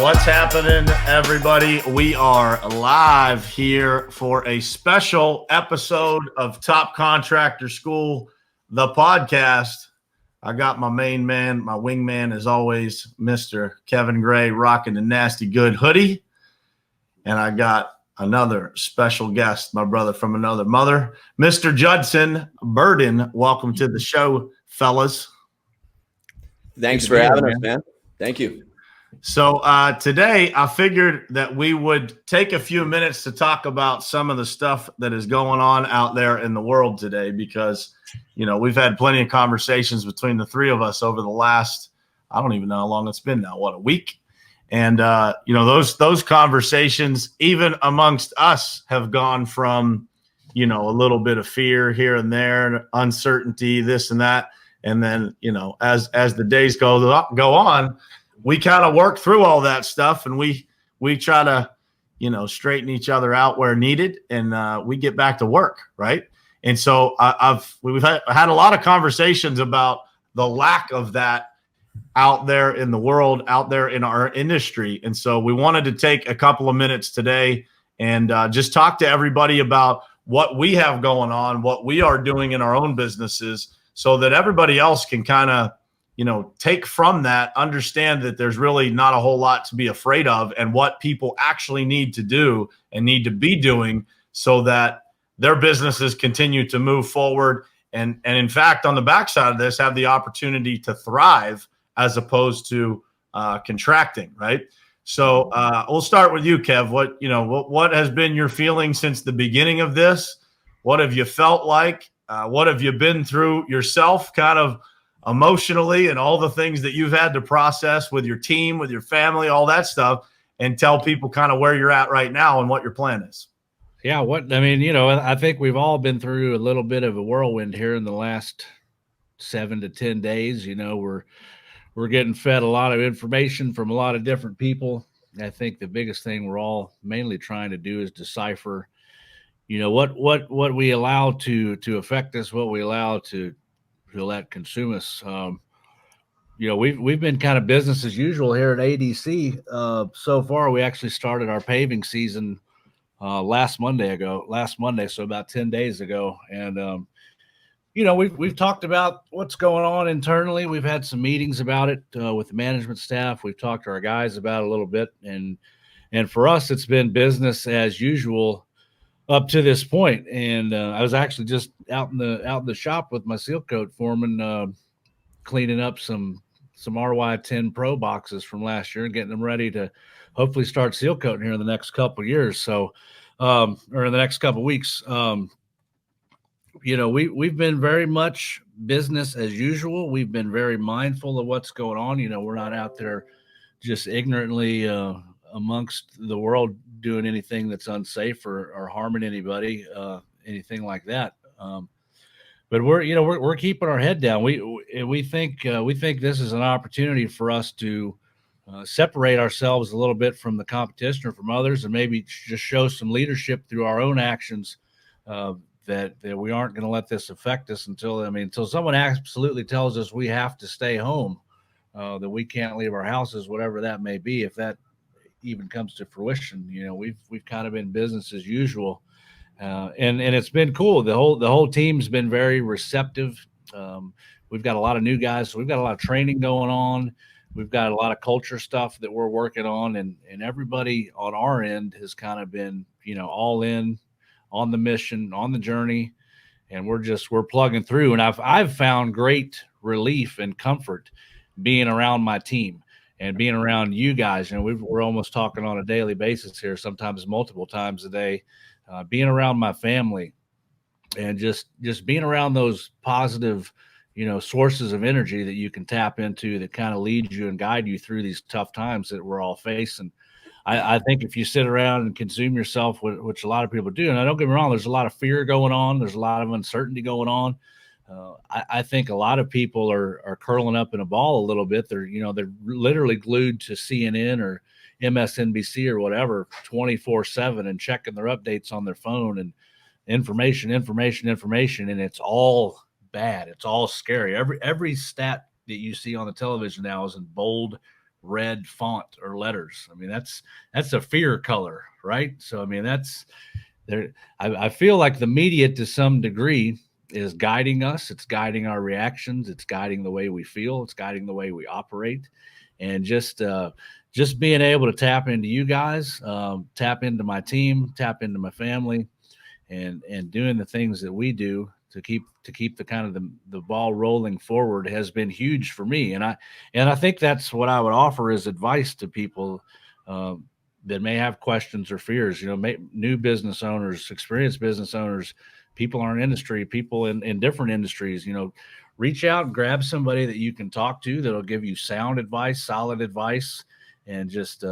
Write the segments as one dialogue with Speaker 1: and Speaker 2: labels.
Speaker 1: What's happening, everybody? We are live here for a special episode of Top Contractor School, the podcast. I got my main man, my wingman, as always, Mr. Kevin Gray, rocking the nasty good hoodie. And I got another special guest, my brother from another mother, Mr. Judson Burden. Welcome to the show, fellas.
Speaker 2: Thanks for having us, man. Thank you.
Speaker 1: So today I figured that we would take a few minutes to talk about some of the stuff that is going on out there in the world today, because, you know, we've had plenty of conversations between the three of us over the last, I don't even know how long it's been now, a week? And, you know, those conversations, even amongst us, have gone from, you know, a little bit of fear here and there, uncertainty, this and that. And then, you know, as the days go on, we kind of work through all that stuff, and we try to, you know, straighten each other out where needed, and we get back to work, right? And so we've had a lot of conversations about the lack of that out there in the world, out there in our industry. And so we wanted to take a couple of minutes today and just talk to everybody about what we have going on, what we are doing in our own businesses, so that everybody else can kind of, you know, take from that, understand that there's really not a whole lot to be afraid of, and what people actually need to do and need to be doing so that their businesses continue to move forward. And in fact, on the backside of this, have the opportunity to thrive as opposed to contracting, right? So we'll start with you, Kev. What has been your feeling since the beginning of this? What have you felt like? What have you been through yourself, kind of emotionally, and all the things that you've had to process with your team, with your family, all that stuff, and tell people kind of where you're at right now and what your plan is?
Speaker 3: Yeah, I think we've all been through a little bit of a whirlwind here in the last 7 to 10 days. You know, we're getting fed a lot of information from a lot of different people. I think the biggest thing we're all mainly trying to do is decipher, you know, what we allow to affect us, what we allow to let consume us. You know, we've been kind of business as usual here at ADC. So far, we actually started our paving season last Monday, so about 10 days ago. And you know, we've talked about what's going on internally. We've had some meetings about it with the management staff. We've talked to our guys about it a little bit, and for us, it's been business as usual up to this point. And I was actually just out in the shop with my seal coat foreman, cleaning up some RY10 Pro boxes from last year and getting them ready to hopefully start seal coating here in the next couple of years. So, or in the next couple of weeks. You know, we've been very much business as usual. We've been very mindful of what's going on. You know, we're not out there just ignorantly amongst the world doing anything that's unsafe or harming anybody, anything like that. But we're keeping our head down. We think this is an opportunity for us to separate ourselves a little bit from the competition or from others, and maybe just show some leadership through our own actions. That we aren't going to let this affect us until someone absolutely tells us we have to stay home, that we can't leave our houses, whatever that may be. If that even comes to fruition, you know, we've kind of been business as usual, and it's been cool. The whole team's been very receptive. We've got a lot of new guys, so we've got a lot of training going on. We've got a lot of culture stuff that we're working on, and everybody on our end has kind of been, you know, all in on the mission, on the journey, and we're plugging through. And I've found great relief and comfort being around my team and being around you guys. You know, we're almost talking on a daily basis here, sometimes multiple times a day, being around my family and just being around those positive, you know, sources of energy that you can tap into that kind of lead you and guide you through these tough times that we're all facing. I think if you sit around and consume yourself, which a lot of people do, and I don't get me wrong, there's a lot of fear going on. There's a lot of uncertainty going on. I think a lot of people are curling up in a ball a little bit. They're literally glued to CNN or MSNBC or whatever 24/7 and checking their updates on their phone and information. And it's all bad. It's all scary. Every stat that you see on the television now is in bold, red font or letters. I mean, that's a fear color, right? So I mean, that's there. I feel like the media to some degree is guiding us. It's guiding our reactions. It's guiding the way we feel. It's guiding the way we operate. And just being able to tap into you guys, tap into my team, tap into my family, and doing the things that we do to keep the kind of the ball rolling forward has been huge for me. And I think that's what I would offer as advice to people that may have questions or fears. You know, new business owners, experienced business owners, people in our industry, people in different industries. You know, reach out and grab somebody that you can talk to that'll give you sound advice, solid advice, and just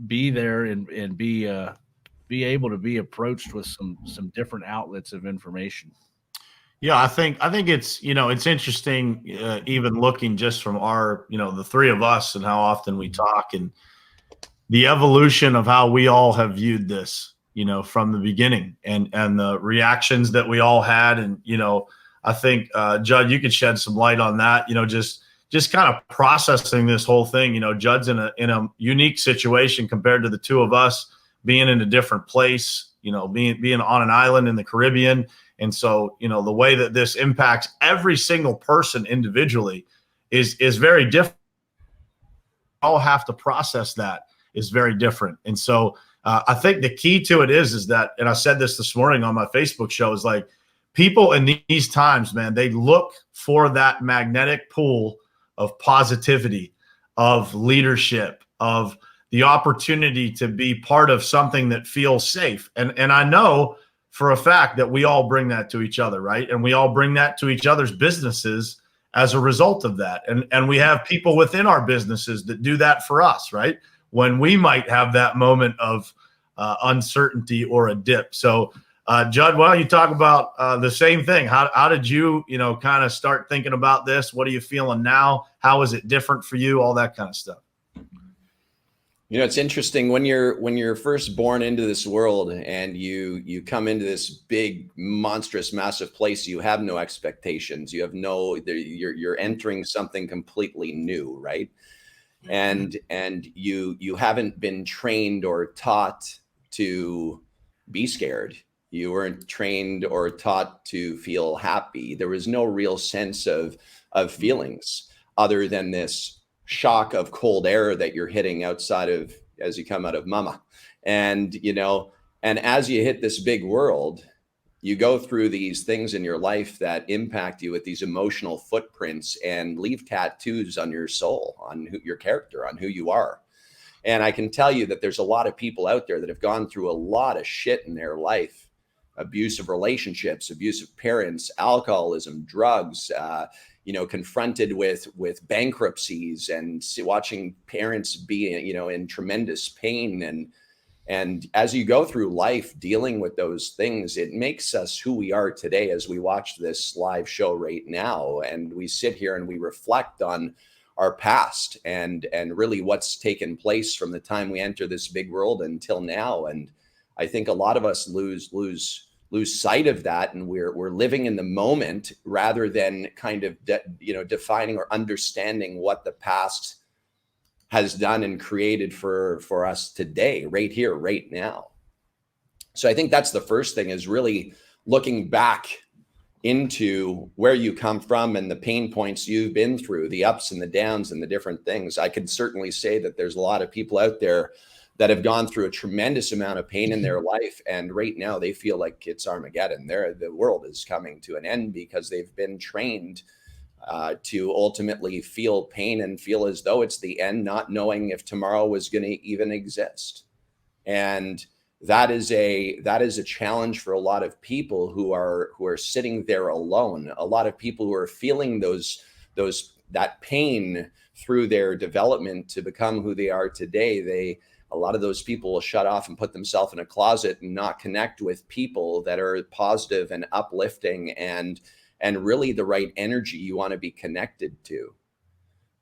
Speaker 3: be there and be able to be approached with some different outlets of information.
Speaker 1: Yeah, I think it's, you know, it's interesting, even looking just from our, you know, the three of us and how often we talk and the evolution of how we all have viewed this, you know, from the beginning and the reactions that we all had. And, you know, I think, Judd, you could shed some light on that, you know, just kind of processing this whole thing. You know, Judd's in a unique situation compared to the two of us being in a different place, you know, being on an island in the Caribbean. And so, you know, the way that this impacts every single person individually is very different. All have to process that is very different. And so I think the key to it is that, and I said this morning on my Facebook show, is like people in these times, man, they look for that magnetic pull of positivity, of leadership, of the opportunity to be part of something that feels safe. And I know for a fact that we all bring that to each other, right? And we all bring that to each other's businesses as a result of that. And we have people within our businesses that do that for us, right? When we might have that moment of uncertainty or a dip. So, Judd, why don't you talk about the same thing? How did you, you know, kind of start thinking about this? What are you feeling now? How is it different for you? All that kind of stuff.
Speaker 2: You know, it's interesting when you're first born into this world and you come into this big, monstrous, massive place. You have no expectations. You have you're entering something completely new, right? And you haven't been trained or taught to be scared. You weren't trained or taught to feel happy. There was no real sense of feelings other than this shock of cold air that you're hitting outside of as you come out of mama. And, you know, and as you hit this big world, you go through these things in your life that impact you with these emotional footprints and leave tattoos on your soul, on your character, on who you are. And I can tell you that there's a lot of people out there that have gone through a lot of shit in their life. Abusive relationships, abusive parents, alcoholism, drugs, you know, confronted with bankruptcies and watching parents be, you know, in tremendous pain. And as you go through life dealing with those things, it makes us who we are today as we watch this live show right now. And we sit here and we reflect on our past and really what's taken place from the time we enter this big world until now. And I think a lot of us lose sight of that, and we're living in the moment rather than kind of defining or understanding what the past has done and created for us today, right here, right now. So I think that's the first thing, is really looking back into where you come from and the pain points you've been through, the ups and the downs and the different things. I could certainly say that there's a lot of people out there that have gone through a tremendous amount of pain in their life. And right now they feel like it's Armageddon. The world is coming to an end because they've been trained to ultimately feel pain and feel as though it's the end, not knowing if tomorrow was going to even exist. And that is a challenge for a lot of people who are sitting there alone. A lot of people who are feeling that pain through their development to become who they are today. A lot of those people will shut off and put themselves in a closet and not connect with people that are positive and uplifting and really the right energy you want to be connected to.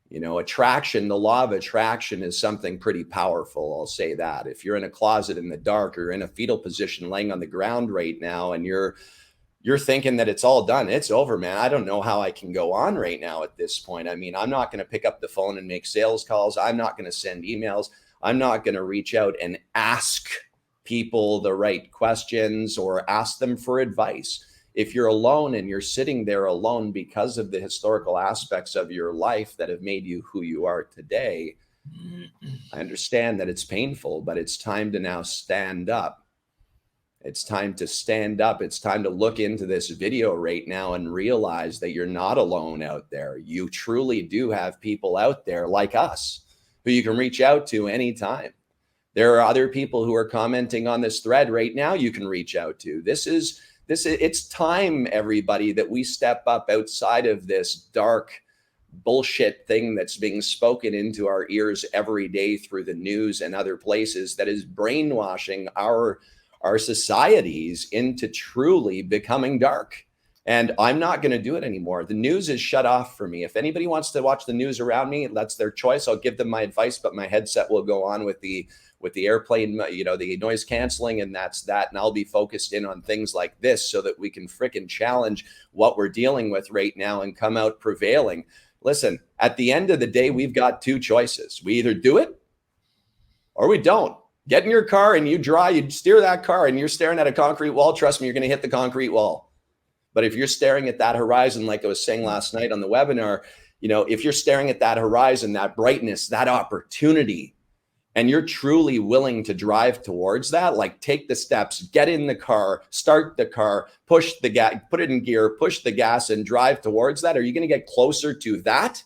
Speaker 2: You know, attraction, the law of attraction is something pretty powerful. I'll say that. If you're in a closet in the dark or in a fetal position laying on the ground right now and you're you're thinking that it's all done. It's over, man. I don't know how I can go on right now at this point. I mean, I'm not going to pick up the phone and make sales calls. I'm not going to send emails. I'm not going to reach out and ask people the right questions or ask them for advice. If you're alone and you're sitting there alone because of the historical aspects of your life that have made you who you are today, I understand that it's painful, but it's time to now stand up. It's time to stand up. It's time to look into this video right now and realize that you're not alone out there. You truly do have people out there like us who you can reach out to anytime. There are other people who are commenting on this thread right now you can reach out to. It's time, everybody, that we step up outside of this dark bullshit thing that's being spoken into our ears every day through the news and other places that is brainwashing our societies into truly becoming dark. And I'm not going to do it anymore. The news is shut off for me. If anybody wants to watch the news around me, that's their choice. I'll give them my advice, but my headset will go on with the airplane, you know, the noise canceling, and that's that. And I'll be focused in on things like this so that we can frickin' challenge what we're dealing with right now and come out prevailing. Listen, at the end of the day, we've got two choices. We either do it or we don't. Get in your car and you steer that car and you're staring at a concrete wall. Trust me, you're going to hit the concrete wall. But if you're staring at that horizon, like I was saying last night on the webinar, you know, if you're staring at that horizon, that brightness, that opportunity, and you're truly willing to drive towards that, like take the steps, get in the car, start the car, push the gas, put it in gear, push the gas and drive towards that. Are you going to get closer to that?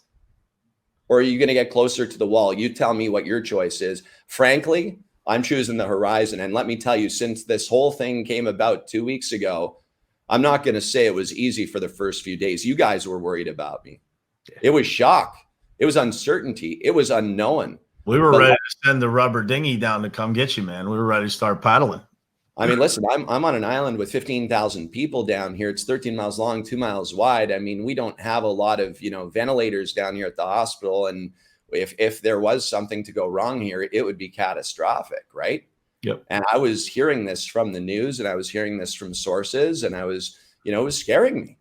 Speaker 2: Or are you going to get closer to the wall? You tell me what your choice is. Frankly, I'm choosing the horizon. And let me tell you, since this whole thing came about 2 weeks ago, I'm not going to say it was easy for the first few days. You guys were worried about me. It was shock. It was uncertainty. It was unknown.
Speaker 1: We were ready to send the rubber dinghy down to come get you, man. We were ready to start paddling.
Speaker 2: I mean, listen, I'm on an island with 15,000 people down here. It's 13 miles long, 2 miles wide. I mean, we don't have a lot of, you know, ventilators down here at the hospital. And if there was something to go wrong here, it would be catastrophic, right?
Speaker 1: Yep.
Speaker 2: And I was hearing this from the news and I was hearing this from sources and I was, you know, it was scaring me.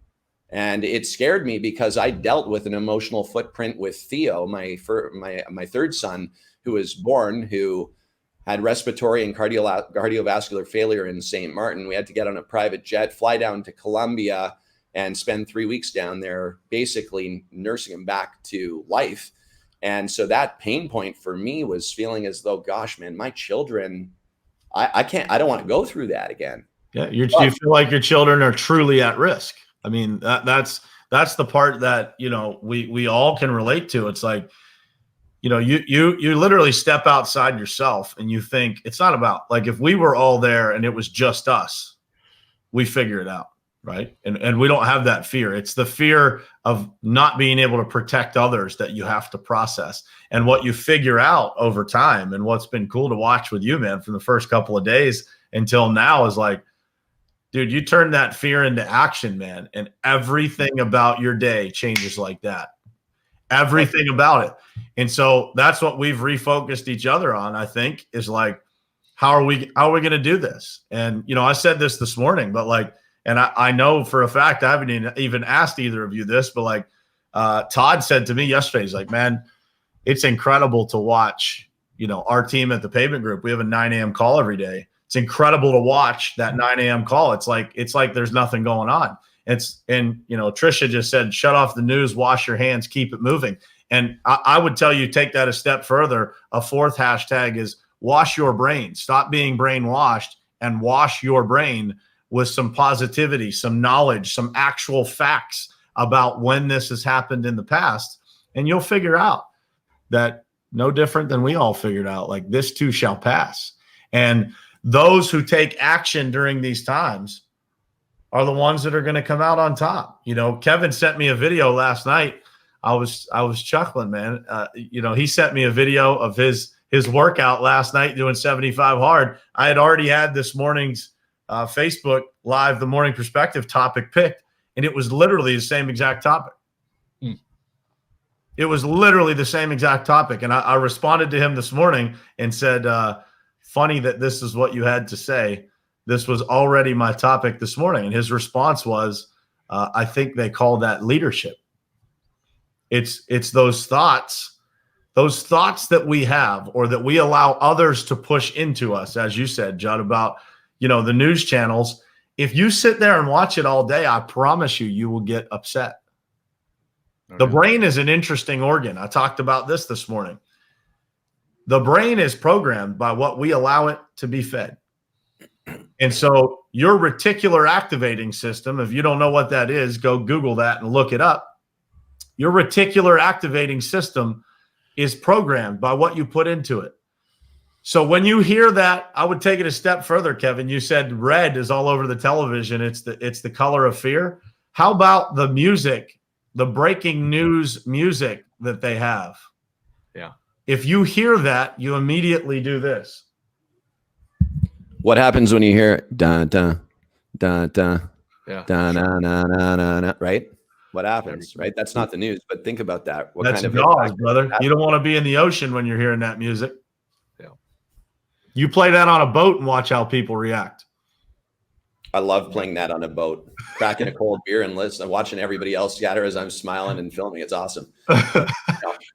Speaker 2: And it scared me because I dealt with an emotional footprint with Theo, my third son, who was born, who had respiratory and cardiovascular failure in St. Martin. We had to get on a private jet, fly down to Colombia, and spend 3 weeks down there, basically nursing him back to life. And so that pain point for me was feeling as though, gosh, man, my children, I don't want to go through that again.
Speaker 1: Yeah, you feel like your children are truly at risk. I mean, that's the part that, you know, we all can relate to. It's like, you know, you literally step outside yourself and you think it's not about, like, if we were all there and it was just us, we figure it out, right? And we don't have that fear. It's the fear of not being able to protect others that you have to process. And what you figure out over time, and what's been cool to watch with you, man, from the first couple of days until now, is like, dude, you turn that fear into action, man, and everything about your day changes like that. Everything about it. And so that's what we've refocused each other on, I think, is like, how are we going to do this? And, you know, I said this morning, but like, and I know for a fact, I haven't even asked either of you this, but like Todd said to me yesterday, he's like, man, it's incredible to watch, you know, our team at the Pavement Group. We have a 9 a.m. call every day. It's incredible to watch that 9 a.m. call. It's like there's nothing going on. And you know, Trisha just said, shut off the news, wash your hands, keep it moving. And I would tell you, take that a step further. A fourth hashtag is wash your brain. Stop being brainwashed and wash your brain with some positivity, some knowledge, some actual facts about when this has happened in the past. And you'll figure out that no different than we all figured out, like, this too shall pass. And those who take action during these times are the ones that are going to come out on top. You know, Kevin sent me a video last night. I was chuckling, man. You know, he sent me a video of his workout last night doing 75 hard. I had already had this morning's Facebook Live, the Morning Perspective topic picked, and it was literally the same exact topic. It was literally the same exact topic. And I responded to him this morning and said, funny that this is what you had to say this was already my topic this morning. And his response was, I think they call that leadership. It's those thoughts that we have or that we allow others to push into us, as you said, Judd, about, the news channels. If you sit there and watch it all day, I promise you will get upset. Okay. The brain is an interesting organ. I talked about this morning. The brain is programmed by what we allow it to be fed. And so your reticular activating system, if you don't know what that is, go Google that and look it up. Your reticular activating system is programmed by what you put into it. So when you hear that, I would take it a step further, Kevin. You said red is all over the television. It's the color of fear. How about the music, the breaking news music that they have?
Speaker 3: Yeah.
Speaker 1: If you hear that, you immediately do this.
Speaker 2: What happens when you hear dun dun dun dun
Speaker 3: yeah.
Speaker 2: dun dun dun dun dun, dun, right? What happens, right? That's not the news, but think about that. What
Speaker 1: That's
Speaker 2: kind of
Speaker 1: Jaws, brother. You don't want to be in the ocean when you're hearing that music. Yeah. You play that on a boat and watch how people react.
Speaker 2: I love playing that on a boat, cracking a cold beer and listening, watching everybody else scatter as I'm smiling and filming. It's awesome.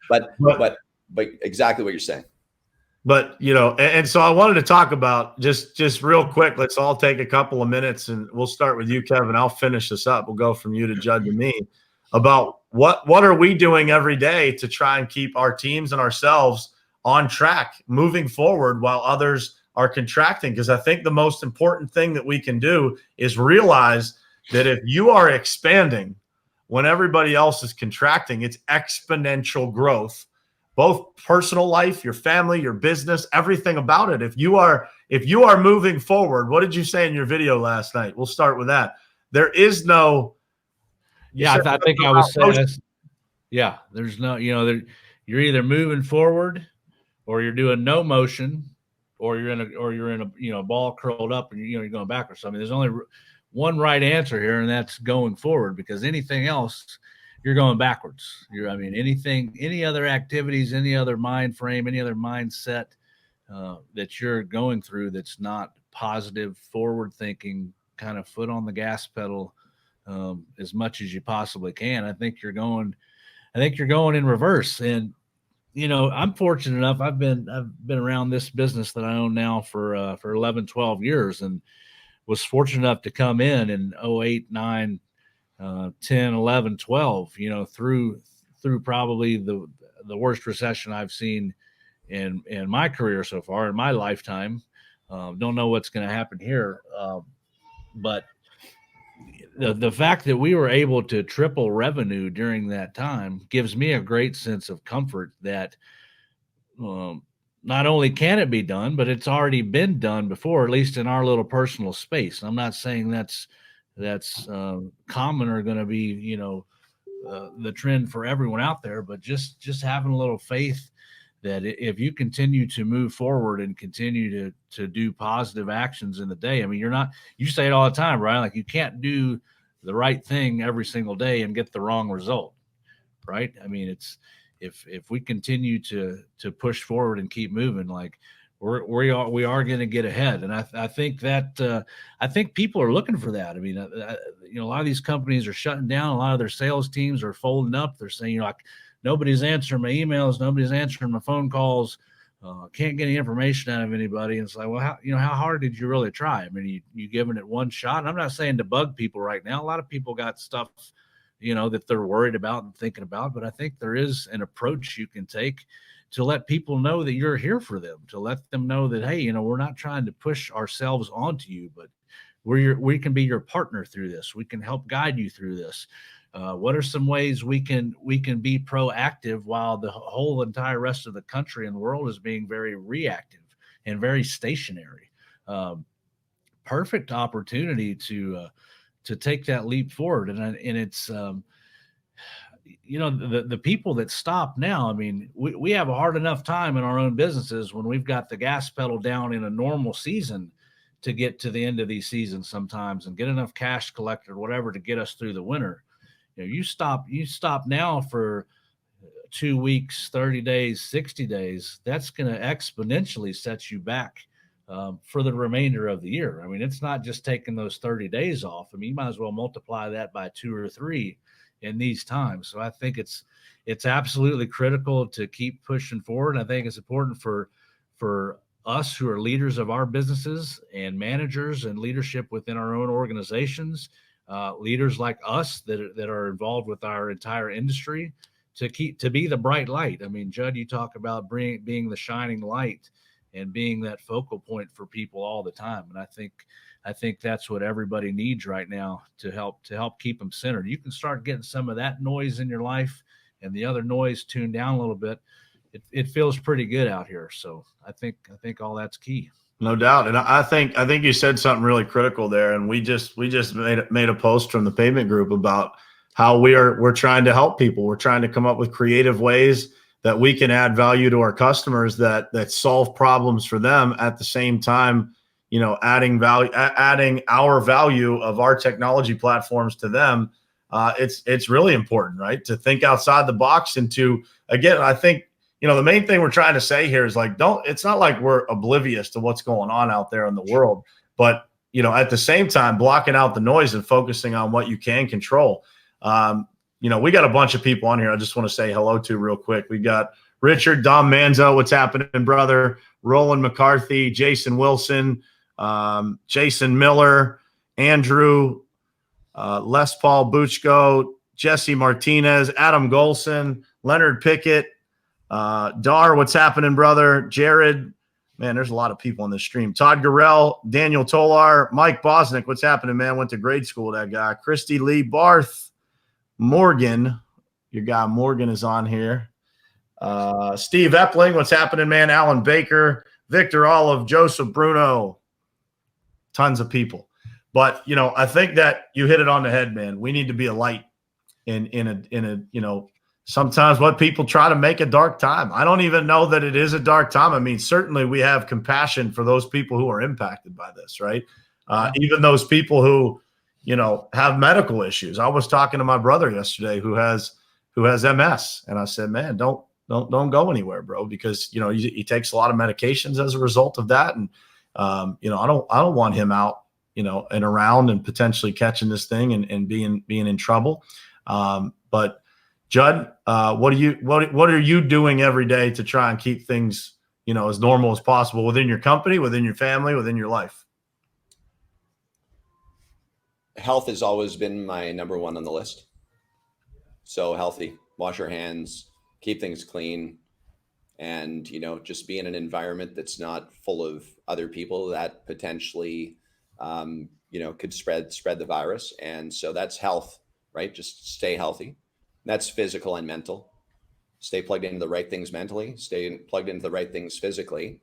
Speaker 2: But exactly what you're saying.
Speaker 1: But, and so I wanted to talk about just real quick. Let's all take a couple of minutes and we'll start with you, Kevin. I'll finish this up. We'll go from you to Judd to me about what are we doing every day to try and keep our teams and ourselves on track moving forward while others are contracting. Because I think the most important thing that we can do is realize that if you are expanding when everybody else is contracting, it's exponential growth. Both personal life, your family, your business, everything about it. If you are moving forward, what did you say in your video last night? We'll start with that. There is no.
Speaker 3: Yeah, I think I was saying. Yeah, there's no. You're either moving forward, or you're doing no motion, or you're in a ball curled up and you're going backwards. So, I mean, there's only one right answer here, and that's going forward, because anything else, you're going backwards. Any other activities, any other mind frame, any other mindset that you're going through that's not positive, forward thinking, kind of foot on the gas pedal as much as you possibly can. I think you're going in reverse. And I'm fortunate enough. I've been around this business that I own now for 11, 12 years, and was fortunate enough to come in 08, 9, 10, 11, 12, through probably the worst recession I've seen in my career so far, in my lifetime. Don't know what's going to happen here. But the fact that we were able to triple revenue during that time gives me a great sense of comfort that not only can it be done, but it's already been done before, at least in our little personal space. I'm not saying that's common or going to be, the trend for everyone out there, but just having a little faith that if you continue to move forward and continue to do positive actions in the day, I mean, you say it all the time, right? Like, you can't do the right thing every single day and get the wrong result, right? I mean, it's, if we continue to push forward and keep moving, like, we are going to get ahead. And I think that I think people are looking for that. I mean, a lot of these companies are shutting down. A lot of their sales teams are folding up. They're saying, like, nobody's answering my emails, nobody's answering my phone calls. Can't get any information out of anybody. And it's like, well, how hard did you really try? I mean, you giving it one shot. And I'm not saying to bug people right now. A lot of people got stuff, that they're worried about and thinking about. But I think there is an approach you can take to let people know that you're here for them, to let them know that, hey, we're not trying to push ourselves onto you, but we can be your partner through this. We can help guide you through this. What are some ways we can be proactive while the whole entire rest of the country and the world is being very reactive and very stationary? Perfect opportunity to take that leap forward. And it's, the people that stop now, I mean, we have a hard enough time in our own businesses when we've got the gas pedal down in a normal season to get to the end of these seasons sometimes and get enough cash collected or whatever to get us through the winter. You stop now for 2 weeks, 30 days, 60 days, that's going to exponentially set you back for the remainder of the year. I mean, it's not just taking those 30 days off. I mean, you might as well multiply that by 2 or 3 in these times. So I think it's absolutely critical to keep pushing forward. I think it's important for us who are leaders of our businesses and managers and leadership within our own organizations, leaders like us that are involved with our entire industry, to be the bright light. I mean, Judd, you talk about being the shining light and being that focal point for people all the time. And I think that's what everybody needs right now to help keep them centered. You can start getting some of that noise in your life and the other noise tuned down a little bit. It feels pretty good out here. So I think all that's key.
Speaker 1: No doubt. And I think you said something really critical there. And we just made a post from the payment group about how we're trying to help people. We're trying to come up with creative ways that we can add value to our customers that solve problems for them at the same time, adding our value of our technology platforms to them. It's really important, right? To think outside the box and to, again, I think, the main thing we're trying to say here is it's not like we're oblivious to what's going on out there in the world, but, at the same time, blocking out the noise and focusing on what you can control. We got a bunch of people on here I just want to say hello to real quick. We got Richard, Dom Manzo, what's happening, brother? Roland McCarthy, Jason Wilson, Jason Miller, Andrew, Les Paul Buchko, Jesse Martinez, Adam Golson, Leonard Pickett, Dar, what's happening, brother? Jared, man, there's a lot of people on this stream. Todd Gurrell, Daniel Tolar, Mike Bosnick, what's happening, man? Went to grade school with that guy. Christy Lee Barth, Morgan, your guy Morgan is on here. Steve Epling, what's happening, man? Alan Baker, Victor Olive, Joseph Bruno, tons of people. But, I think that you hit it on the head, man. We need to be a light in a sometimes what people try to make a dark time. I don't even know that it is a dark time. I mean, certainly we have compassion for those people who are impacted by this, right? Even those people who, have medical issues. I was talking to my brother yesterday who has MS, and I said, man, don't go anywhere, bro, because he takes a lot of medications as a result of that, and I don't want him out, and around and potentially catching this thing and being in trouble. But Judd, what are you doing every day to try and keep things, as normal as possible within your company, within your family, within your life?
Speaker 2: Health has always been my number one on the list. So healthy, wash your hands, keep things clean, and, just be in an environment that's not full of other people that potentially, could spread the virus. And so that's health, right? Just stay healthy. That's physical and mental. Stay plugged into the right things mentally, stay plugged into the right things physically.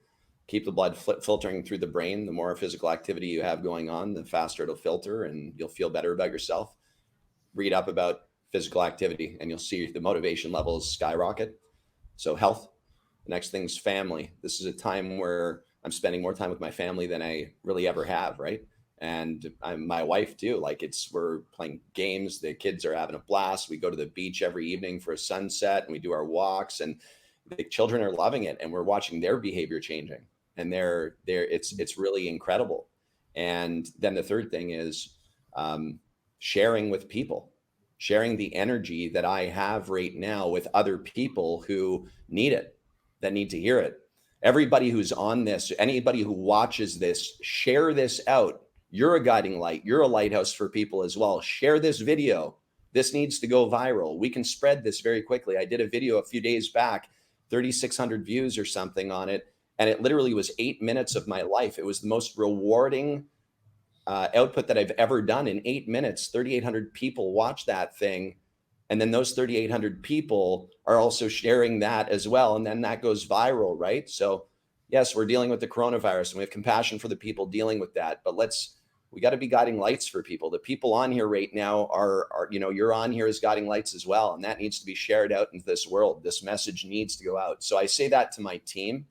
Speaker 2: Keep the blood filtering through the brain. The more physical activity you have going on, the faster it'll filter and you'll feel better about yourself. Read up about physical activity and you'll see the motivation levels skyrocket. So health. The next thing's family. This is a time where I'm spending more time with my family than I really ever have, right? And my wife too. We're playing games. The kids are having a blast. We go to the beach every evening for a sunset and we do our walks, and the children are loving it. And we're watching their behavior changing, and it's really incredible. And then the third thing is sharing with people, sharing the energy that I have right now with other people who need it, that need to hear it. Everybody who's on this, anybody who watches this, share this out. You're a guiding light. You're a lighthouse for people as well. Share this video. This needs to go viral. We can spread this very quickly. I did a video a few days back, 3,600 views or something on it. And it literally was 8 minutes of my life. It was the most rewarding output that I've ever done. In 8 minutes, 3,800 people watched that thing. And then those 3,800 people are also sharing that as well. And then that goes viral, right? So yes, we're dealing with the coronavirus and we have compassion for the people dealing with that. But we got to be guiding lights for people. The people on here right now are you're on here as guiding lights as well. And that needs to be shared out into this world. This message needs to go out. So I say that to my team,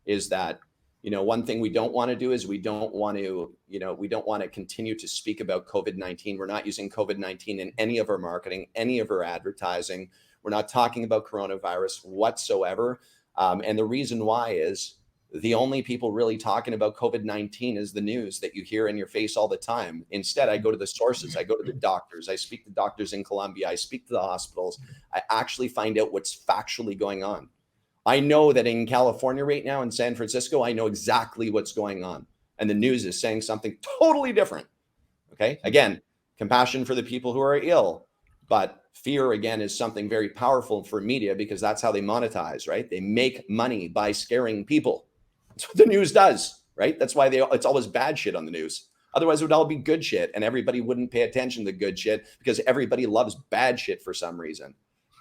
Speaker 2: is that, one thing we don't want to do is we don't want to continue to speak about COVID-19. We're not using COVID-19 in any of our marketing, any of our advertising. We're not talking about coronavirus whatsoever. And the reason why is the only people really talking about COVID-19 is the news that you hear in your face all the time. Instead, I go to the sources. I go to the doctors. I speak to doctors in Colombia. I speak to the hospitals. I actually find out what's factually going on. I know that in California right now, in San Francisco, I know exactly what's going on. And the news is saying something totally different. Okay. Again, compassion for the people who are ill, but fear, again, is something very powerful for media because that's how they monetize, right? They make money by scaring people. That's what the news does, right? That's why it's always bad shit on the news. Otherwise, it would all be good shit and everybody wouldn't pay attention to good shit because everybody loves bad shit for some reason.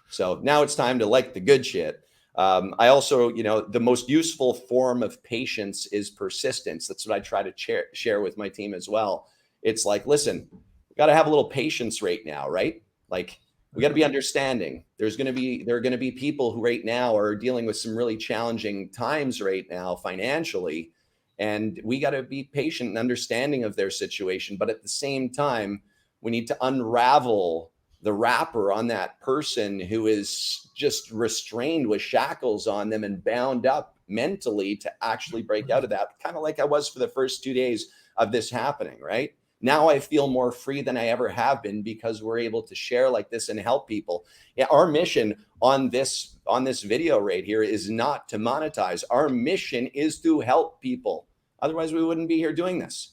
Speaker 2: So now it's time to like the good shit. I also, the most useful form of patience is persistence. That's what I try to share with my team as well. It's like, listen, we got to have a little patience right now, right? Like, we got to be understanding. There are going to be people who right now are dealing with some really challenging times right now financially, and we got to be patient and understanding of their situation. But at the same time, we need to unravel the wrapper on that person who is just restrained with shackles on them and bound up mentally to actually break out of that, kind of like I was for the first 2 days of this happening, right? Now I feel more free than I ever have been because we're able to share like this and help people. Yeah, our mission on this video right here is not to monetize. Our mission is to help people. Otherwise, we wouldn't be here doing this.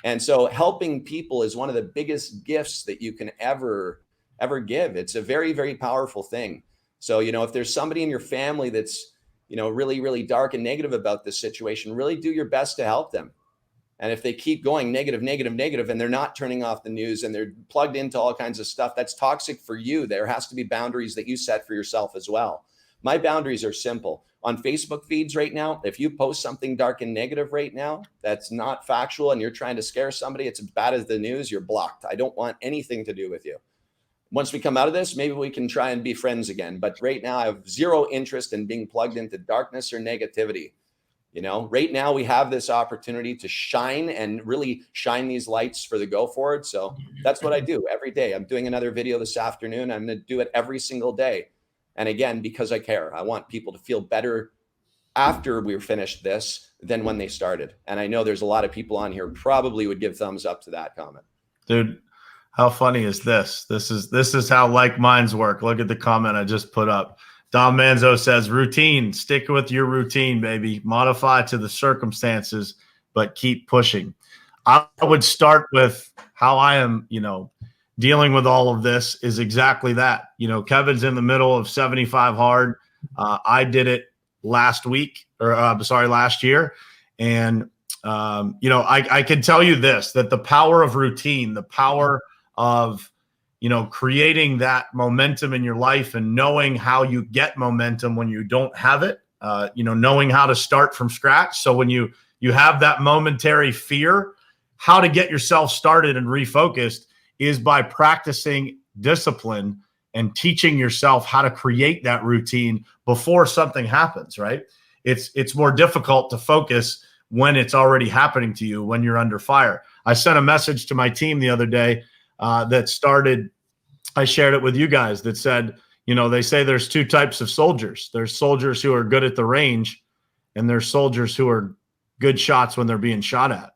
Speaker 2: And so helping people is one of the biggest gifts that you can ever give. It's a very, very powerful thing. So, if there's somebody in your family that's, really, really dark and negative about this situation, really do your best to help them. And if they keep going negative, and they're not turning off the news and they're plugged into all kinds of stuff, that's toxic for you. There has to be boundaries that you set for yourself as well. My boundaries are simple. On Facebook feeds right now, if you post something dark and negative right now, that's not factual and you're trying to scare somebody, it's as bad as the news, you're blocked. I don't want anything to do with you. Once we come out of this, maybe we can try and be friends again. But right now, I have zero interest in being plugged into darkness or negativity. Right now we have this opportunity to shine and really shine these lights for the go forward. So that's what I do every day. I'm doing another video this afternoon. I'm going to do it every single day. And again, because I care, I want people to feel better after we're finished this than when they started. And I know there's a lot of people on here probably would give thumbs up to that comment.
Speaker 1: Dude, how funny is this? This is how like minds work. Look at the comment I just put up. Dom Manzo says, routine, stick with your routine, baby. Modify to the circumstances, but keep pushing. I would start with how I am, dealing with all of this is exactly that. Kevin's in the middle of 75 hard. I did it last year. And, I can tell you this, that the power of routine, the power of creating that momentum in your life and knowing how you get momentum when you don't have it, knowing how to start from scratch. So when you have that momentary fear, how to get yourself started and refocused is by practicing discipline and teaching yourself how to create that routine before something happens, right? It's more difficult to focus when it's already happening to you, when you're under fire. I sent a message to my team the other day I shared it with you guys that said, they say there's two types of soldiers. There's soldiers who are good at the range and there's soldiers who are good shots when they're being shot at.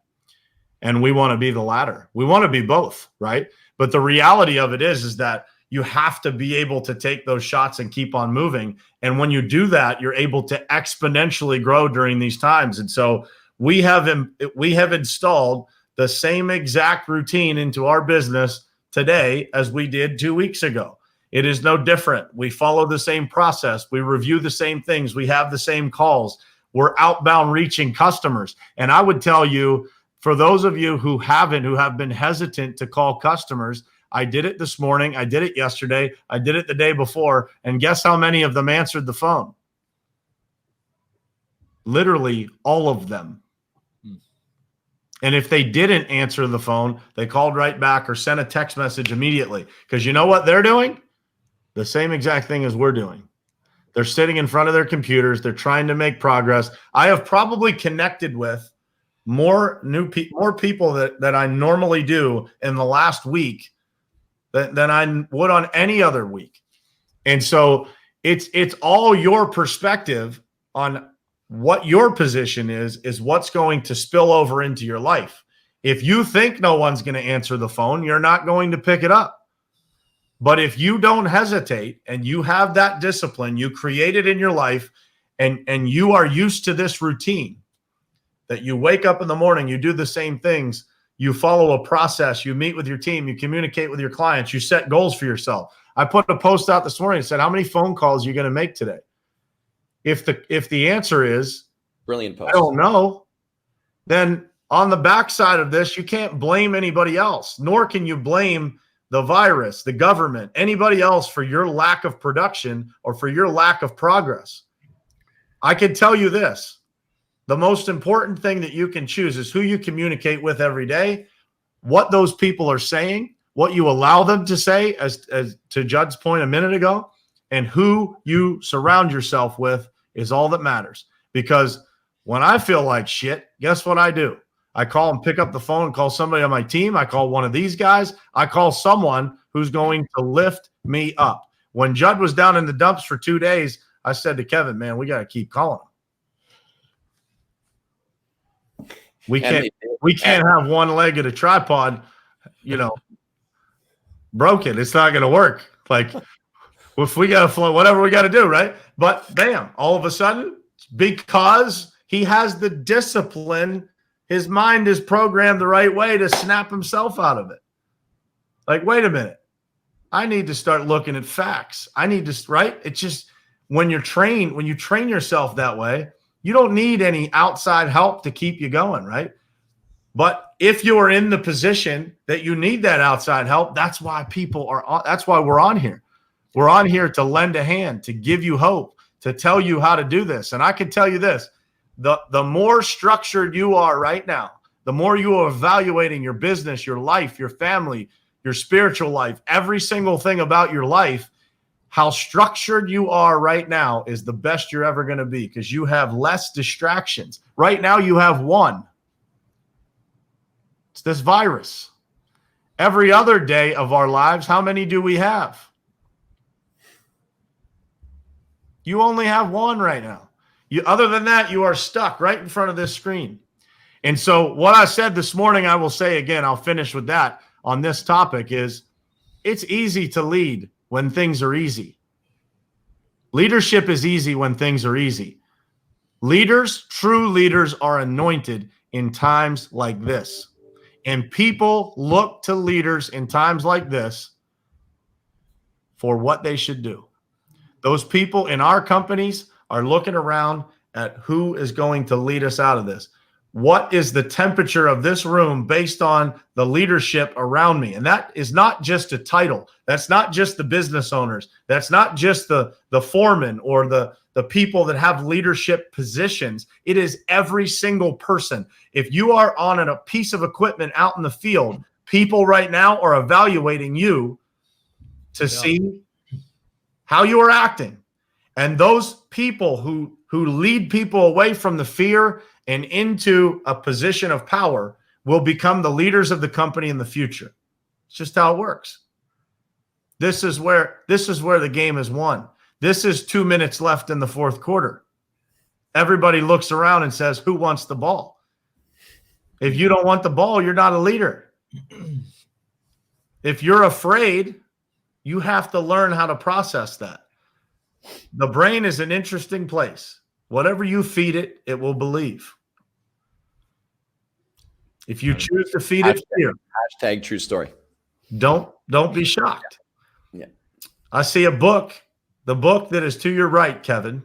Speaker 1: And we want to be the latter. We want to be both, right? But the reality of it is that you have to be able to take those shots and keep on moving. And when you do that, you're able to exponentially grow during these times. And so we have installed the same exact routine into our business today as we did 2 weeks ago. It is no different. We follow the same process. We review the same things. We have the same calls. We're outbound reaching customers. And I would tell you, for those of you who have been hesitant to call customers, I did it this morning. I did it yesterday. I did it the day before. And guess how many of them answered the phone? Literally all of them. And if they didn't answer the phone, they called right back or sent a text message immediately. Because you know what they're doing? The same exact thing as we're doing. They're sitting in front of their computers. They're trying to make progress. I have probably connected with more people that I normally do in the last week than I would on any other week. And so it's all your perspective on what your position is what's going to spill over into your life. If you think no one's going to answer the phone, you're not going to pick it up. But if you don't hesitate and you have that discipline, you create it in your life, and you are used to this routine, that you wake up in the morning, you do the same things, you follow a process, you meet with your team, you communicate with your clients, you set goals for yourself. I put a post out this morning and said, how many phone calls are you going to make today? If the answer is
Speaker 2: brilliant post,
Speaker 1: I don't know, then on the backside of this, you can't blame anybody else, nor can you blame the virus, the government, anybody else for your lack of production or for your lack of progress. I can tell you this. The most important thing that you can choose is who you communicate with every day, what those people are saying, what you allow them to say, as to Judd's point a minute ago, and who you surround yourself with is all that matters. Because when I feel like shit, guess what I do? I call and pick up the phone and call somebody on my team. I call one of these guys. I call someone who's going to lift me up. When Judd was down in the dumps for 2 days, I said to Kevin, man, we got to keep calling him. We can't have one leg at a tripod, broken. It's not going to work. Like, if we got to flow, whatever we got to do, right? But bam, all of a sudden, because he has the discipline, his mind is programmed the right way to snap himself out of it. Like, wait a minute. I need to start looking at facts. I need to, right? It's just when you train yourself that way, you don't need any outside help to keep you going, right? But if you are in the position that you need that outside help, that's why that's why we're on here. We're on here to lend a hand, to give you hope, to tell you how to do this. And I can tell you this, the more structured you are right now, the more you are evaluating your business, your life, your family, your spiritual life, every single thing about your life, how structured you are right now is the best you're ever going to be, because you have less distractions. Right now you have one. It's this virus. Every other day of our lives, how many do we have? You only have one right now. Other than that, you are stuck right in front of this screen. And so what I said this morning, I will say again, I'll finish with that on this topic, is it's easy to lead when things are easy. Leadership is easy when things are easy. True leaders are anointed in times like this. And people look to leaders in times like this for what they should do. Those people in our companies are looking around at who is going to lead us out of this. What is the temperature of this room based on the leadership around me? And that is not just a title. That's not just the business owners. That's not just the foreman or the people that have leadership positions. It is every single person. If you are on a piece of equipment out in the field, people right now are evaluating you to see how you are acting. And those people who lead people away from the fear and into a position of power will become the leaders of the company in the future. It's just how it works. This is where the game is won. This is 2 minutes left in the fourth quarter. Everybody looks around and says, who wants the ball? If you don't want the ball, you're not a leader. If you're afraid, you have to learn how to process that. The brain is an interesting place. Whatever you feed it, it will believe. If you choose to feed it fear,
Speaker 2: hashtag true story.
Speaker 1: Don't be shocked.
Speaker 2: Yeah.
Speaker 1: I see a book, the book that is to your right, Kevin.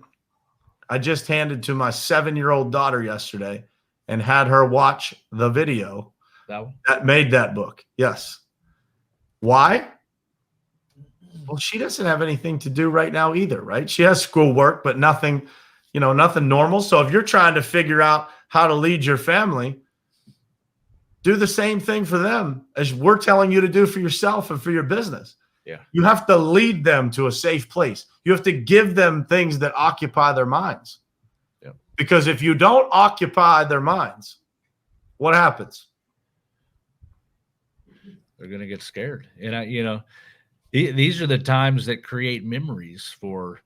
Speaker 1: I just handed to my 7-year-old daughter yesterday and had her watch the video that made that book. Yes. Why? Well, she doesn't have anything to do right now either, right? She has schoolwork, but nothing normal. So if you're trying to figure out how to lead your family, do the same thing for them as we're telling you to do for yourself and for your business.
Speaker 3: Yeah.
Speaker 1: You have to lead them to a safe place. You have to give them things that occupy their minds.
Speaker 3: Yeah.
Speaker 1: Because if you don't occupy their minds, what happens?
Speaker 3: They're going to get scared. And these are the times that create memories for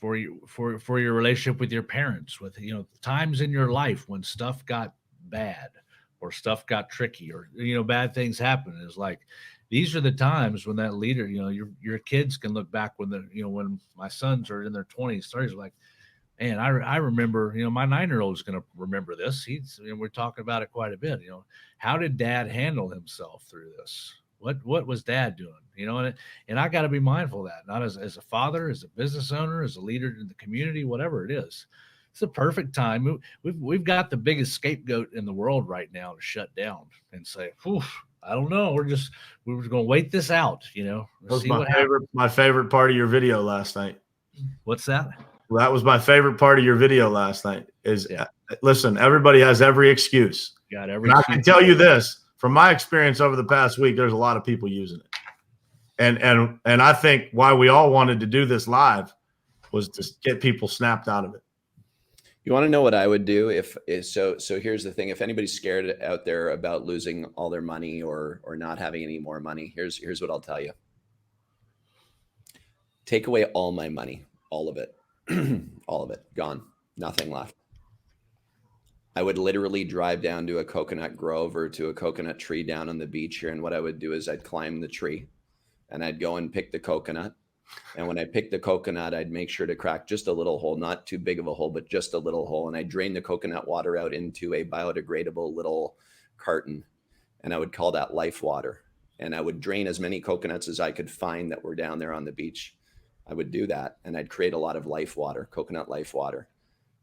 Speaker 3: for you, for your relationship with your parents, with, you know, times in your life when stuff got bad or stuff got tricky, or, you know, bad things happen. Is like, these are the times when that leader, you know, your kids can look back when when my sons are in their 20s, 30s, like, man, I remember, you know, my 9-year-old is going to remember this. We're talking about it quite a bit. You know, how did Dad handle himself through this? What was Dad doing? You know, and I got to be mindful of that, not as a father, as a business owner, as a leader in the community, whatever it is. It's a perfect time. We've got the biggest scapegoat in the world right now to shut down and say, I don't know. We're going to wait this out. You know,
Speaker 1: that was my favorite part of your video last night.
Speaker 3: What's that?
Speaker 1: Well, that was my favorite part of your video last night. Listen, everybody has every excuse. And I can tell you this, from my experience over the past week, there's a lot of people using it. And I think why we all wanted to do this live was to get people snapped out of it.
Speaker 2: You want to know what I would do so here's the thing. If anybody's scared out there about losing all their money or not having any more money, here's what I'll tell you. Take away all my money, all of it. All of it gone, nothing left. I would literally drive down to a coconut grove or to a coconut tree down on the beach here. And what I would do is I'd climb the tree and I'd go and pick the coconut. And when I picked the coconut, I'd make sure to crack just a little hole, not too big of a hole, but just a little hole. And I drain the coconut water out into a biodegradable little carton. And I would call that life water. And I would drain as many coconuts as I could find that were down there on the beach. I would do that, and I'd create a lot of life water, coconut life water.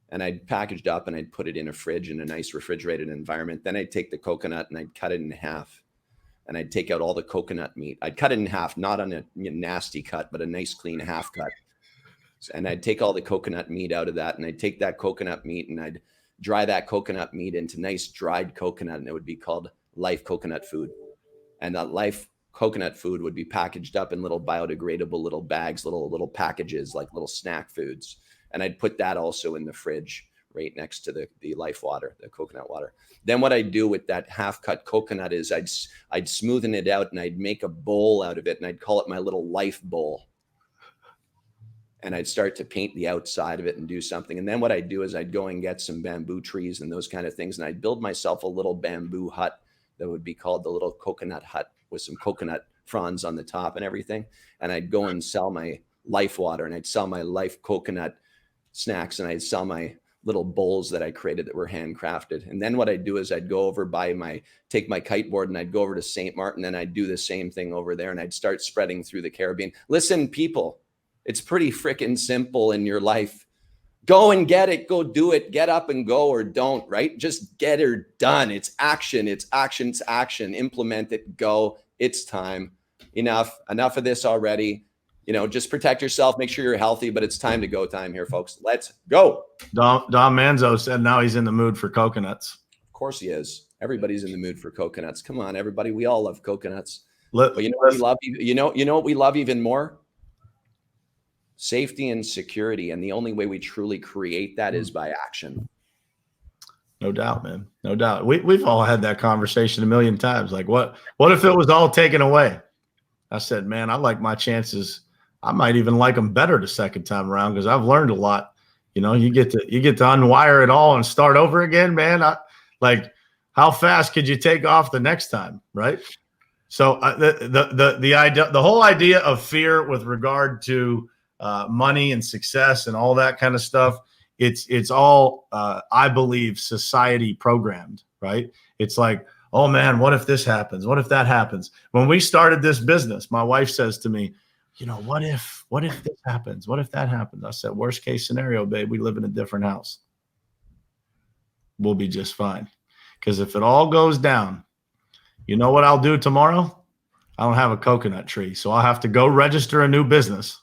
Speaker 2: And I'd package it up and I'd put it in a fridge in a nice refrigerated environment. Then I'd take the coconut and I'd cut it in half. And I'd take out all the coconut meat. I'd cut it in half, not on a nasty cut, but a nice clean half cut. And I'd take all the coconut meat out of that. And I'd take that coconut meat and I'd dry that coconut meat into nice dried coconut. And it would be called life coconut food. And that life coconut food would be packaged up in little biodegradable little bags, little packages, like little snack foods. And I'd put that also in the fridge right next to the life water, the coconut water. Then what I'd do with that half cut coconut is I'd smoothen it out and I'd make a bowl out of it. And I'd call it my little life bowl. And I'd start to paint the outside of it and do something. And then what I'd do is I'd go and get some bamboo trees and those kind of things. And I'd build myself a little bamboo hut that would be called the little coconut hut, with some coconut fronds on the top and everything. And I'd go and sell my life water and I'd sell my life coconut snacks and I'd sell my little bowls that I created that were handcrafted. And then what I'd do is I'd go over take my kiteboard and I'd go over to St. Martin and I'd do the same thing over there and I'd start spreading through the Caribbean. Listen, people, it's pretty freaking simple in your life. Go and get it, go do it, get up and go, or don't, right? Just get it done. It's action, it's action, it's action. Implement it, go. It's time. Enough of this already. You know, just protect yourself, make sure you're healthy, but it's time to go time here, folks. Let's go.
Speaker 1: Don Manzo said now he's in the mood for coconuts.
Speaker 2: Of course he is. Everybody's in the mood for coconuts. Come on, everybody. We all love coconuts. But you know what we love? You know what we love even more? Safety and security. And the only way we truly create that is by action.
Speaker 1: No doubt, man. No doubt. We've all had that conversation a million times. Like, what if it was all taken away? I said, man, I like my chances. I might even like them better the second time around because I've learned a lot. You know, you get to unwire it all and start over again, man. How fast could you take off the next time, right? So the whole idea of fear with regard to money and success and all that kind of stuff, it's all I believe society programmed, right? It's like, oh man, what if this happens? What if that happens? When we started this business, my wife says to me, you know, what if this happens? What if that happens? I said, worst case scenario, babe, we live in a different house. We'll be just fine. Because if it all goes down, you know what I'll do tomorrow? I don't have a coconut tree. So I'll have to go register a new business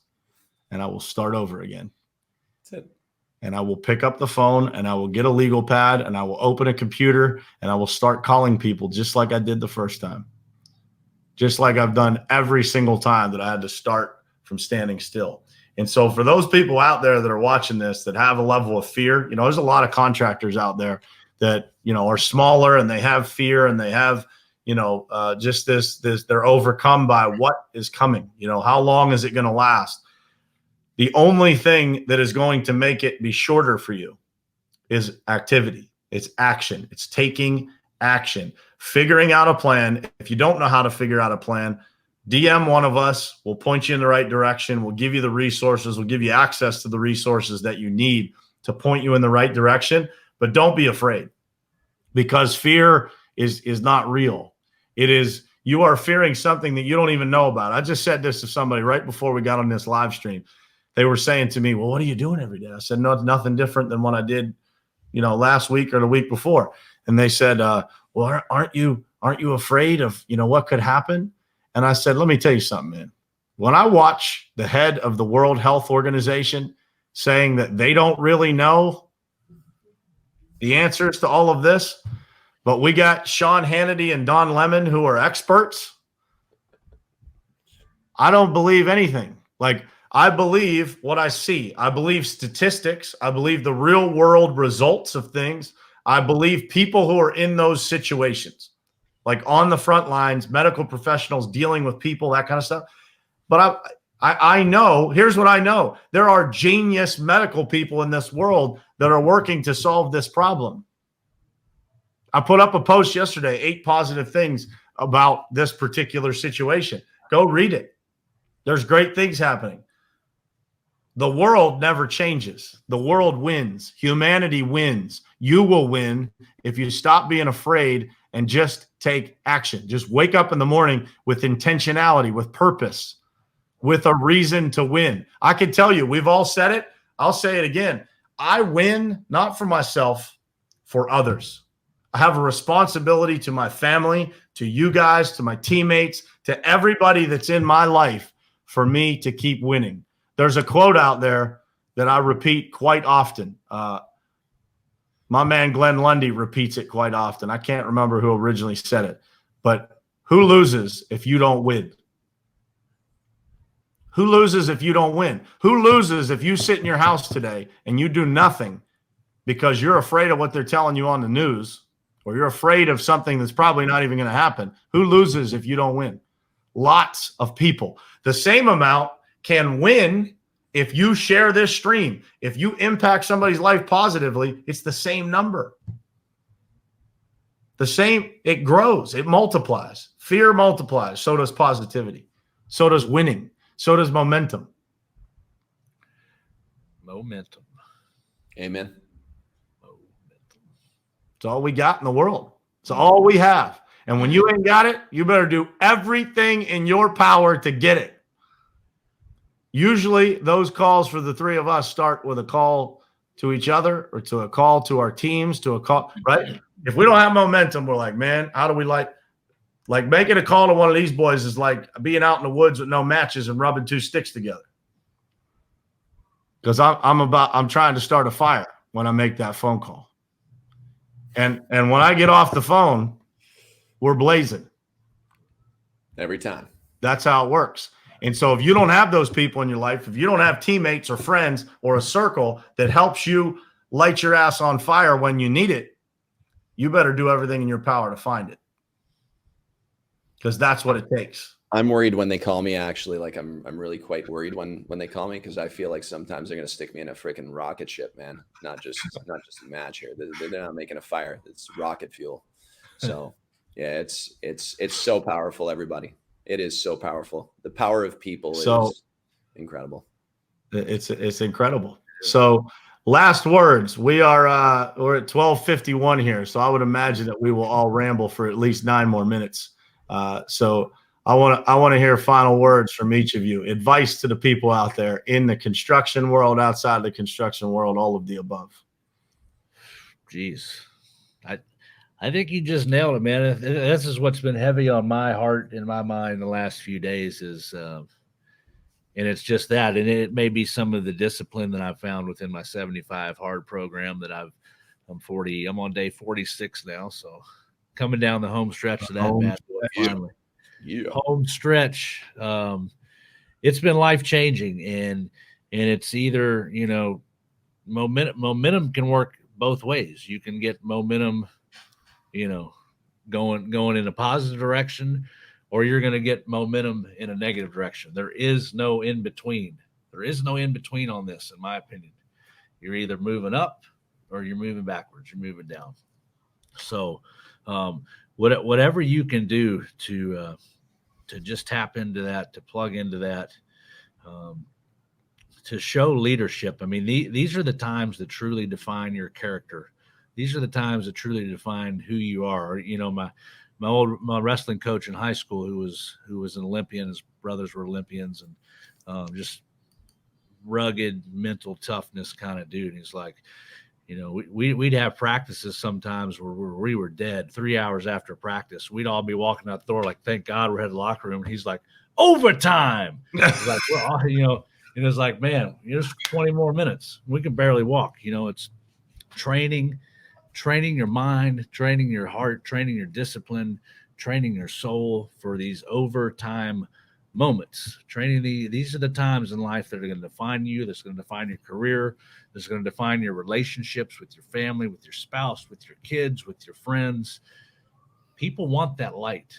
Speaker 1: and I will start over again. That's it. And I will pick up the phone and I will get a legal pad and I will open a computer and I will start calling people just like I did the first time. Just like I've done every single time that I had to start from standing still. And so for those people out there that are watching this, that have a level of fear, you know, there's a lot of contractors out there that, you know, are smaller and they have fear and they have, you know, just this, they're overcome by what is coming. You know, how long is it going to last? The only thing that is going to make it be shorter for you is activity. It's action. It's taking action, figuring out a plan. If you don't know how to figure out a plan, DM one of us. We'll point you in the right direction. We'll give you the resources. We'll give you access to the resources that you need to point you in the right direction. But don't be afraid, because fear is not real. It is, you are fearing something that you don't even know about. I just said this to somebody right before we got on this live stream. They were saying to me, well, what are you doing every day? I said, no, it's nothing different than what I did, last week or the week before. And they said, well, aren't you afraid of, what could happen? And I said, let me tell you something, man. When I watch the head of the World Health Organization saying that they don't really know the answers to all of this, but we got Sean Hannity and Don Lemon who are experts, I don't believe anything. Like, I believe what I see. I believe statistics. I believe the real world results of things. I believe people who are in those situations, like on the front lines, medical professionals dealing with people, that kind of stuff. But I know, here's what I know. There are genius medical people in this world that are working to solve this problem. I put up a post yesterday, 8 positive things about this particular situation. Go read it. There's great things happening. The world never changes. The world wins. Humanity wins. You will win if you stop being afraid and just take action. Just wake up in the morning with intentionality, with purpose, with a reason to win. I can tell you, we've all said it. I'll say it again. I win not for myself, for others. I have a responsibility to my family, to you guys, to my teammates, to everybody that's in my life for me to keep winning. There's a quote out there that I repeat quite often. My man Glenn Lundy repeats it quite often. I can't remember who originally said it, but who loses if you don't win? Who loses if you don't win? Who loses if you sit in your house today and you do nothing because you're afraid of what they're telling you on the news, or you're afraid of something that's probably not even going to happen? Who loses if you don't win? Lots of people. The same amount can win if you share this stream. If you impact somebody's life positively, it's the same number. The same, it grows, it multiplies. Fear multiplies, so does positivity. So does winning. So does momentum.
Speaker 3: Momentum.
Speaker 2: Amen.
Speaker 1: It's all we got in the world. It's all we have. And when you ain't got it, you better do everything in your power to get it. Usually those calls for the three of us start with a call to each other, or to a call to our teams, to a call, right? If we don't have momentum, we're like, man, how do we like making a call to one of these boys is like being out in the woods with no matches and rubbing 2 sticks together. Because I'm trying to start a fire when I make that phone call. And when I get off the phone, we're blazing.
Speaker 2: Every time.
Speaker 1: That's how it works. And so if you don't have those people in your life, if you don't have teammates or friends or a circle that helps you light your ass on fire when you need it, you better do everything in your power to find it. Because that's what it takes.
Speaker 2: I'm worried when they call me, actually. Like, I'm really quite worried when they call me, because I feel like sometimes they're going to stick me in a freaking rocket ship, man. Not just a match here. They're not making a fire. It's rocket fuel. So yeah, it's so powerful, everybody. It is so powerful. The power of people is incredible.
Speaker 1: It's incredible. So last words. We're at 12:51 here. So I would imagine that we will all ramble for at least 9 more minutes. So I want to hear final words from each of you. Advice to the people out there in the construction world, outside the construction world, all of the above.
Speaker 3: Jeez. I think you just nailed it, man. This is what's been heavy on my heart and my mind the last few days is, and it's just that, and it may be some of the discipline that I've found within my 75 hard program that I'm on day 46 now. So coming down the home stretch of that bad boy finally.
Speaker 2: Yeah.
Speaker 3: Home stretch. It's been life-changing, and it's either, momentum can work both ways. You can get momentum, going in a positive direction, or you're going to get momentum in a negative direction. There is no in between. There is no in between on this, in my opinion. You're either moving up or you're moving backwards. You're moving down. So, whatever you can do to just tap into that, to plug into that, to show leadership. I mean, these are the times that truly define your character. These are the times that truly define who you are. You know, my wrestling coach in high school, who was an Olympian, his brothers were Olympians, and just rugged mental toughness kind of dude. And he's like, you know, we'd have practices sometimes where we were dead 3 hours after practice. We'd all be walking out the door like, thank God we're at the locker room. And he's like, overtime. He's like, well, you know, and it's like, man, there's 20 more minutes. We can barely walk. You know, it's training your mind, training your heart, training your discipline, training your soul for these overtime moments. These are the times in life that are going to define you. That's going to define your career. That's going to define your relationships with your family, with your spouse, with your kids, with your friends. People want that light.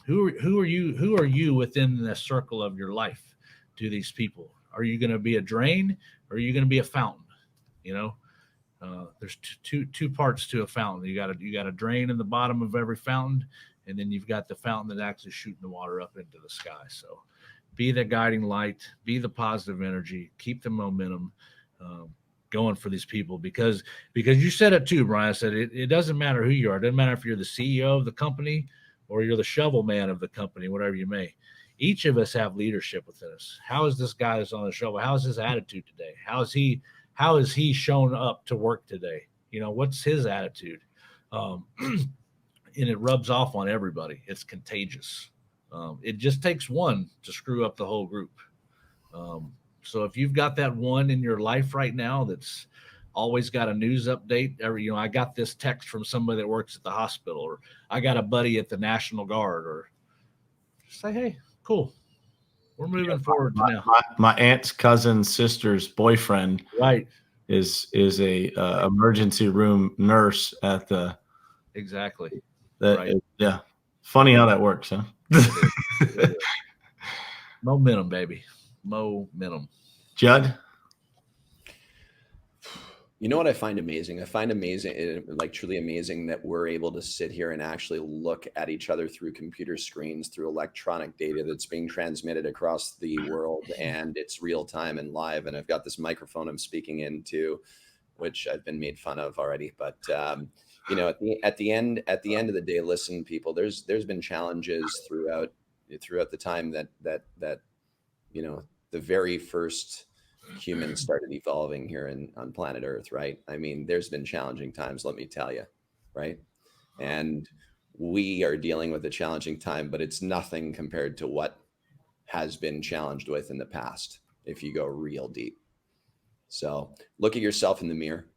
Speaker 3: Who are you within the circle of your life to these people? Are you going to be a drain, or are you going to be a fountain? You know, there's two parts to a fountain. You got a drain in the bottom of every fountain, and then you've got the fountain that actually shooting the water up into the sky. So be the guiding light, be the positive energy, keep the momentum going for these people, because you said it too, Brian. I said it doesn't matter who you are. It doesn't matter if you're the CEO of the company or you're the shovel man of the company, whatever you may. Each of us have leadership within us. How is this guy that's on the shovel? How is his attitude today? How is he shown up to work today? You know, what's his attitude? And it rubs off on everybody. It's contagious. It just takes one to screw up the whole group. So if you've got that one in your life right now that's always got a news update, I got this text from somebody that works at the hospital, or I got a buddy at the National Guard, or just say, hey, cool, we're moving forward now.
Speaker 1: My aunt's cousin's sister's boyfriend,
Speaker 3: right,
Speaker 1: is a emergency room nurse at the.
Speaker 3: Exactly.
Speaker 1: Right. Yeah. Funny how that works, huh?
Speaker 3: Momentum, baby. Momentum.
Speaker 1: Judd?
Speaker 2: You know what I find amazing? I find like truly amazing, that we're able to sit here and actually look at each other through computer screens, through electronic data that's being transmitted across the world, and it's real time and live. And I've got this microphone I'm speaking into, which I've been made fun of already, but you know, at the end of the day, listen, people, there's been challenges throughout the time that you know, the very first humans started evolving here on planet Earth, right? I mean, there's been challenging times, let me tell you, right? And we are dealing with a challenging time, but it's nothing compared to what has been challenged with in the past, if you go real deep. So look at yourself in the mirror.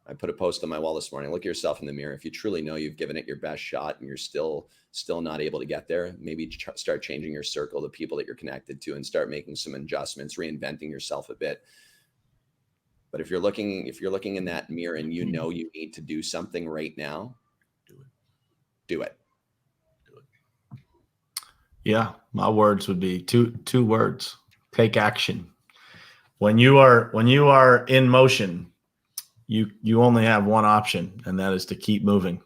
Speaker 2: I put a post on my wall this morning. Look at yourself in the mirror. If you truly know you've given it your best shot and you're still not able to get there, maybe start changing your circle, the people that you're connected to, and start making some adjustments, reinventing yourself a bit. But if you're looking in that mirror and you know you need to do something right now, do it.
Speaker 1: Yeah, my words would be two words: take action. When you are in motion, you only have one option, and that is to keep moving.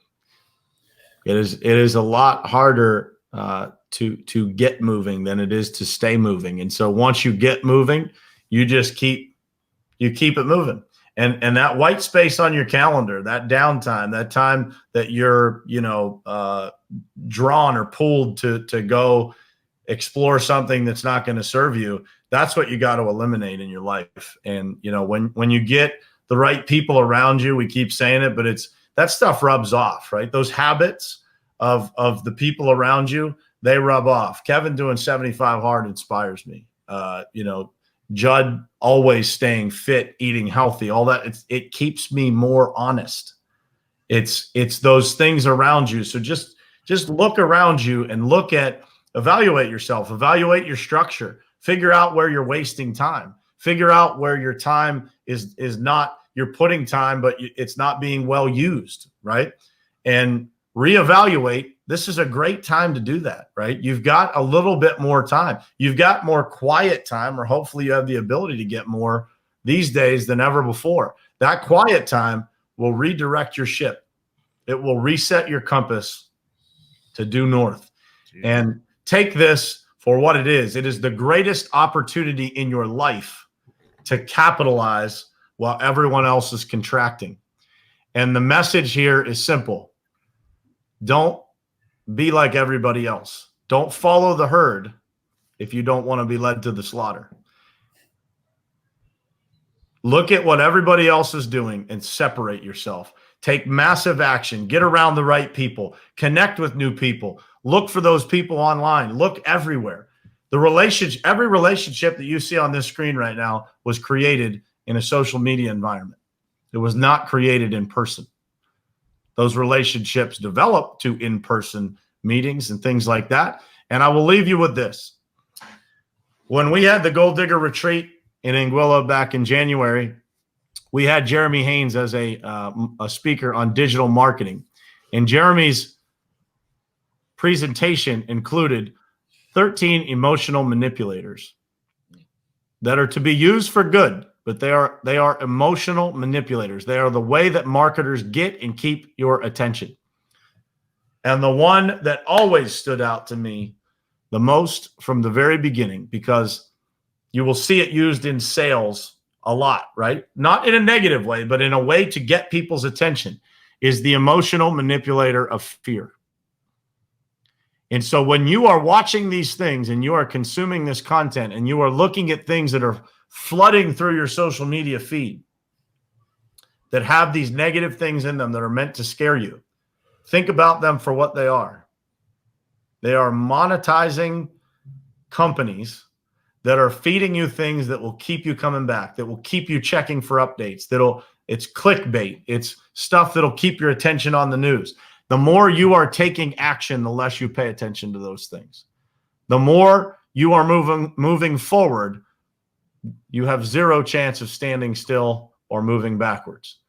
Speaker 1: It is a lot harder to get moving than it is to stay moving. And so once you get moving, you just keep it moving. And that white space on your calendar, that downtime, that time that you're drawn or pulled to go explore something that's not going to serve you, that's what you got to eliminate in your life. And when you get the right people around you, we keep saying it, but that stuff rubs off, right? Those habits of the people around you, they rub off. Kevin doing 75 hard inspires me. Judd always staying fit, eating healthy, all that. It keeps me more honest. It's those things around you. So just look around you and evaluate yourself, evaluate your structure, figure out where you're wasting time, figure out where your time is not, you're putting time, but it's not being well used, right? And reevaluate this is a great time to do that, right? You've got a little bit more time. You've got more quiet time, or hopefully you have the ability to get more these days than ever before. That quiet time will redirect your ship. It will reset your compass to due north. And take this for what it is. It is the greatest opportunity in your life to capitalize while everyone else is contracting. And the message here is simple. Don't be like everybody else. Don't follow the herd if you don't want to be led to the slaughter. Look at what everybody else is doing and separate yourself. Take massive action. Get around the right people. Connect with new people. Look for those people online. Look everywhere. Every relationship that you see on this screen right now was created in a social media environment. It was not created in person. Those relationships develop to in-person meetings and things like that. And I will leave you with this. When we had the Gold Digger Retreat in Anguilla back in January, we had Jeremy Haynes as a speaker on digital marketing. And Jeremy's presentation included 13 emotional manipulators that are to be used for good, but they are emotional manipulators. They are the way that marketers get and keep your attention. And the one that always stood out to me the most from the very beginning, because you will see it used in sales a lot, right? Not in a negative way, but in a way to get people's attention, is the emotional manipulator of fear. And so when you are watching these things and you are consuming this content and you are looking at things that are flooding through your social media feed that have these negative things in them that are meant to scare you, think about them for what they are. They are monetizing companies that are feeding you things that will keep you coming back, that will keep you checking for updates, it's clickbait, it's stuff that'll keep your attention on the news. The more you are taking action, the less you pay attention to those things. The more you are moving forward, you have zero chance of standing still or moving backwards.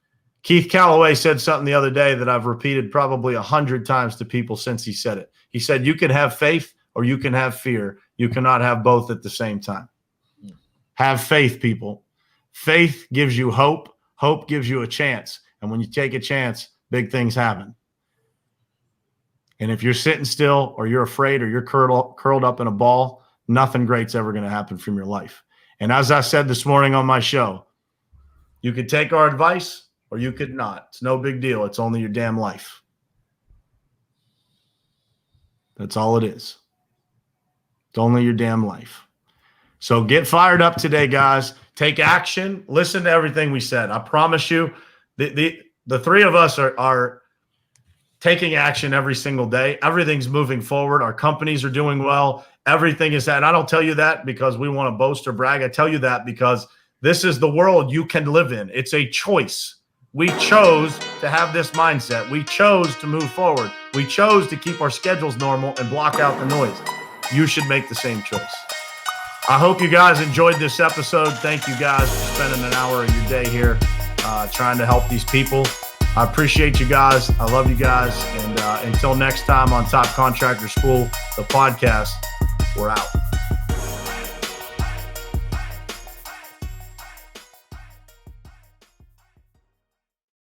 Speaker 1: Keith Calloway said something the other day that I've repeated probably 100 times to people since he said it. He said, you can have faith or you can have fear. You cannot have both at the same time. Have faith, people. Faith gives you hope. Hope gives you a chance. And when you take a chance, big things happen. And if you're sitting still or you're afraid or you're curled up in a ball, nothing great's ever going to happen from your life. And as I said this morning on my show, you could take our advice or you could not. It's no big deal. It's only your damn life. That's all it is. It's only your damn life. So get fired up today, guys. Take action. Listen to everything we said. I promise you, the three of us are taking action every single day. Everything's moving forward. Our companies are doing well. Everything is that. And I don't tell you that because we want to boast or brag. I tell you that because this is the world you can live in. It's a choice. We chose to have this mindset. We chose to move forward. We chose to keep our schedules normal and block out the noise. You should make the same choice. I hope you guys enjoyed this episode. Thank you guys for spending an hour of your day here trying to help these people. I appreciate you guys. I love you guys. And until next time on Top Contractor School, the podcast, we're out.